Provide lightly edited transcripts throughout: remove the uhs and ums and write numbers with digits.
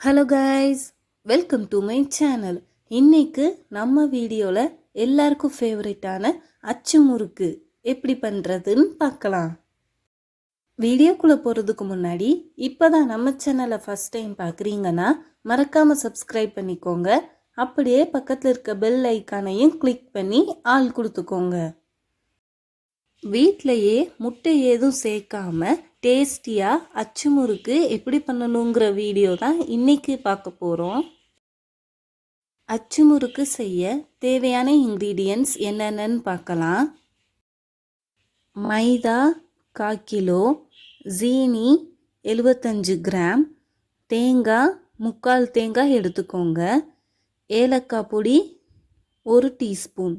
Hello guys, welcome to my channel. இன்னைக்கு நம்ம வீடியோவில் எல்லாருக்கும் ஃபேவரட்டான அச்சு முறுக்கு எப்படி பண்ணுறதுன்னு பார்க்கலாம். வீடியோக்குள்ளே போகிறதுக்கு முன்னாடி இப்போ தான் நம்ம சேனலை ஃபஸ்ட் டைம் பார்க்குறீங்கன்னா மறக்காமல் சப்ஸ்கிரைப் பண்ணிக்கோங்க. அப்படியே பக்கத்தில் இருக்க பெல் ஐக்கானையும் கிளிக் பண்ணி ஆள் கொடுத்துக்கோங்க. வீட்டிலையே முட்டை ஏதும் சேர்க்காம டேஸ்டியாக அச்சு முறுக்கு எப்படி பண்ணணுங்கிற வீடியோ தான் இன்றைக்கி பார்க்க போகிறோம். அச்சு முறுக்கு செய்ய தேவையான இன்க்ரீடியன்ட்ஸ் என்னென்னு பார்க்கலாம். மைதா 1/4 கிலோ, ஜீனி 75 கிராம், தேங்காய் 3/4 தேங்காய் எடுத்துக்கோங்க, ஏலக்காய் பொடி 1 டீஸ்பூன்.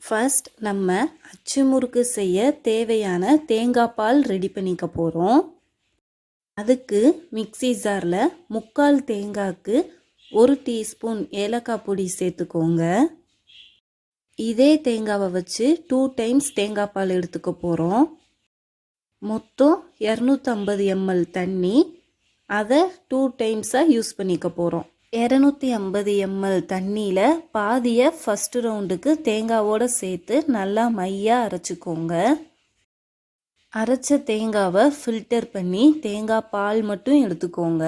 ஃபர்ஸ்ட் நம்ம அச்சு முறுக்கு செய்ய தேவையான தேங்காய் பால் ரெடி பண்ணிக்க போகிறோம். அதுக்கு மிக்ஸி ஜாரில் 3/4 தேங்காய்க்கு 1 டீஸ்பூன் ஏலக்காய் பொடி சேர்த்துக்கோங்க. இதே தேங்காவை வச்சு 2 டைம்ஸ் தேங்காய் பால் எடுத்துக்க போகிறோம். மொத்தம் 250 ml தண்ணி, அதை 2 டைம்ஸாக யூஸ் பண்ணிக்க போகிறோம். 250 ml தண்ணியில் பாதியை ஃபஸ்ட்டு ரவுண்டுக்கு தேங்காவோடு சேர்த்து நல்லா மையாக அரைச்சிக்கோங்க. அரைச்ச தேங்காவை ஃபில்டர் பண்ணி தேங்காய் பால் மட்டும் எடுத்துக்கோங்க.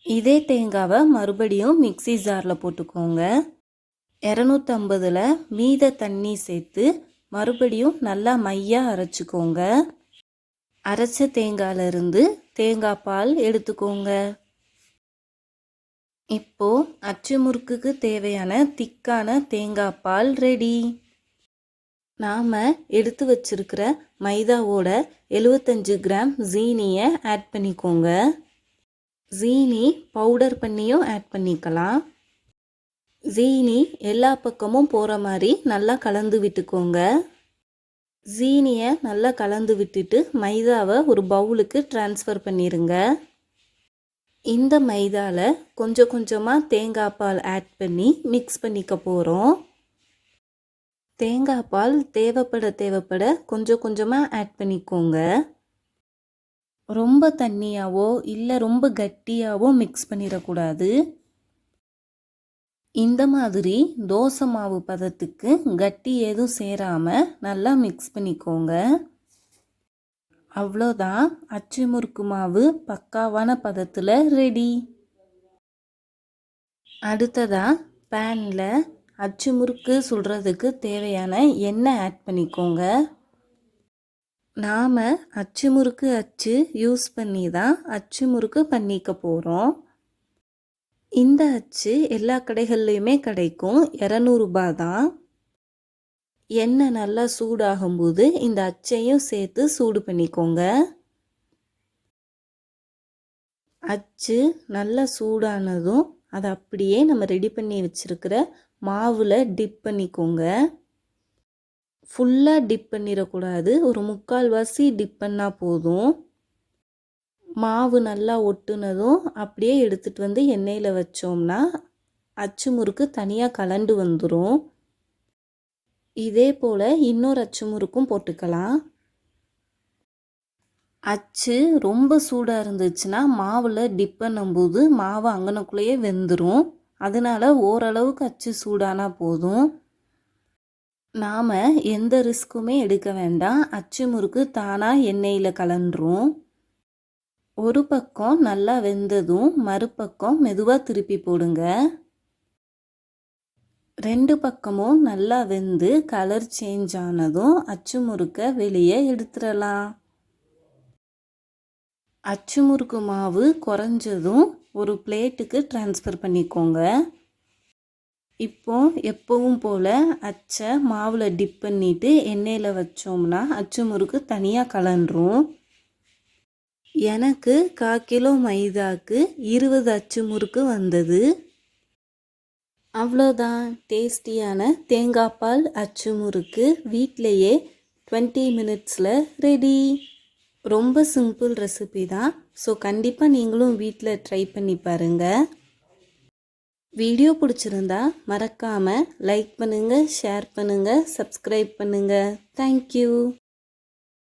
இதே தேங்காவை மறுபடியும் மிக்ஸி ஜாரில் போட்டுக்கோங்க. 250ல் மீத தண்ணி சேர்த்து மறுபடியும் நல்லா மையாக அரைச்சிக்கோங்க. அரைச்ச தேங்காயிலிருந்து தேங்காய் பால் எடுத்துக்கோங்க. இப்போ அச்சு முறுக்குக்கு தேவையான திக்கான தேங்காய் பால் ரெடி. நாம் எடுத்து வச்சிருக்கிற மைதாவோட 75 கிராம் ஜீனியை ஆட் பண்ணிக்கோங்க. ஜீனி பவுடர் பண்ணியும் ஆட் பண்ணிக்கலாம். ஜீனி எல்லா பக்கமும் போகிற மாதிரி நல்லா கலந்து விட்டுக்கோங்க. ஜீனியை நல்லா கலந்து விட்டுட்டு மைதாவை ஒரு பவுலுக்கு ட்ரான்ஸ்ஃபர் பண்ணிடுங்க. இந்த மைதாவில் கொஞ்சம் கொஞ்சமாக தேங்காய் பால் ஆட் பண்ணி மிக்ஸ் பண்ணிக்க போகிறோம். தேங்காய் பால் தேவைப்பட கொஞ்சம் கொஞ்சமாக ஆட் பண்ணிக்கோங்க. ரொம்ப தண்ணியாவோ இல்லை ரொம்ப கட்டியாவோ மிக்ஸ் பண்ணிடக்கூடாது. இந்த மாதிரி தோசை மாவு பதத்துக்கு கட்டி எதுவும் சேராமல் நல்லா மிக்ஸ் பண்ணிக்கோங்க. அவ்வளோதான், அச்சு முறுக்கு மாவு பக்காவான பதத்தில் ரெடி. அடுத்ததாக பேனில் அச்சு முறுக்கு சுடுறதுக்கு தேவையான எண்ணெய் ஆட் பண்ணிக்கோங்க. நாம் அச்சு முறுக்கு அச்சு யூஸ் பண்ணி தான் அச்சு முறுக்கு பண்ணிக்க போகிறோம். இந்த அச்சு எல்லா கடைகள்லையுமே கிடைக்கும், 200 ரூபாய் தான். எண்ணெய் நல்லா சூடாகும்போது இந்த அச்சையும் சேர்த்து சூடு பண்ணிக்கோங்க. அச்சு நல்லா சூடானதும் அதை அப்படியே நம்ம ரெடி பண்ணி வச்சுருக்கிற மாவில் டிப் பண்ணிக்கோங்க. ஃபுல்லாக டிப் பண்ணிடக்கூடாது, ஒரு 3/4 டிப் பண்ணால் போதும். மாவு நல்லா ஒட்டுனதும் அப்படியே எடுத்துகிட்டு வந்து எண்ணெயில் வச்சோம்னா அச்சு முறுக்கு தனியாக கலண்டு வந்துடும். இதே போல் இன்னொரு அச்சு முறுக்கும் போட்டுக்கலாம். அச்சு ரொம்ப சூடாக இருந்துச்சுன்னா மாவில் டிப் பண்ணும்போது மாவு அங்கனக்குள்ளேயே வெந்துடும். அதனால் ஓரளவுக்கு அச்சு சூடானா போதும். நாம் எந்த ரிஸ்க்குமே எடுக்க வேண்டாம், அச்சு முறுக்கு தானாக எண்ணெயில் கலந்துரும். ஒரு பக்கம் நல்லா வெந்ததும் மறுபக்கம் மெதுவாக திருப்பி போடுங்க. 2 பக்கமும் நல்லா வெந்து கலர் சேஞ்ச் ஆனதும் அச்சு முறுக்கை வெளியே எடுத்துடலாம். அச்சு முறுக்கு மாவு குறைஞ்சதும் ஒரு பிளேட்டுக்கு ட்ரான்ஸ்ஃபர் பண்ணிக்கோங்க. இப்போ எப்பவும் போல் அச்சை மாவில் டிப் பண்ணிவிட்டு எண்ணெயில் வச்சோம்னா அச்சு முறுக்கு தனியாக கலந்துரும். எனக்கு 1/4 கிலோ மைதாக்கு 20 அச்சு முறுக்கு வந்தது. அவ்வளோதான், டேஸ்டியான தேங்காய் பால் அச்சு முறுக்கு வீட்டிலையே 20 மினிட்ஸில் ரெடி. ரொம்ப சிம்பிள் ரெசிபி தான். ஸோ கண்டிப்பாக நீங்களும் வீட்டில் ட்ரை பண்ணி பாருங்கள். வீடியோ பிடிச்சிருந்தா மறக்காமல் லைக் பண்ணுங்கள், ஷேர் பண்ணுங்கள், சப்ஸ்கிரைப் பண்ணுங்கள். தேங்க்யூ.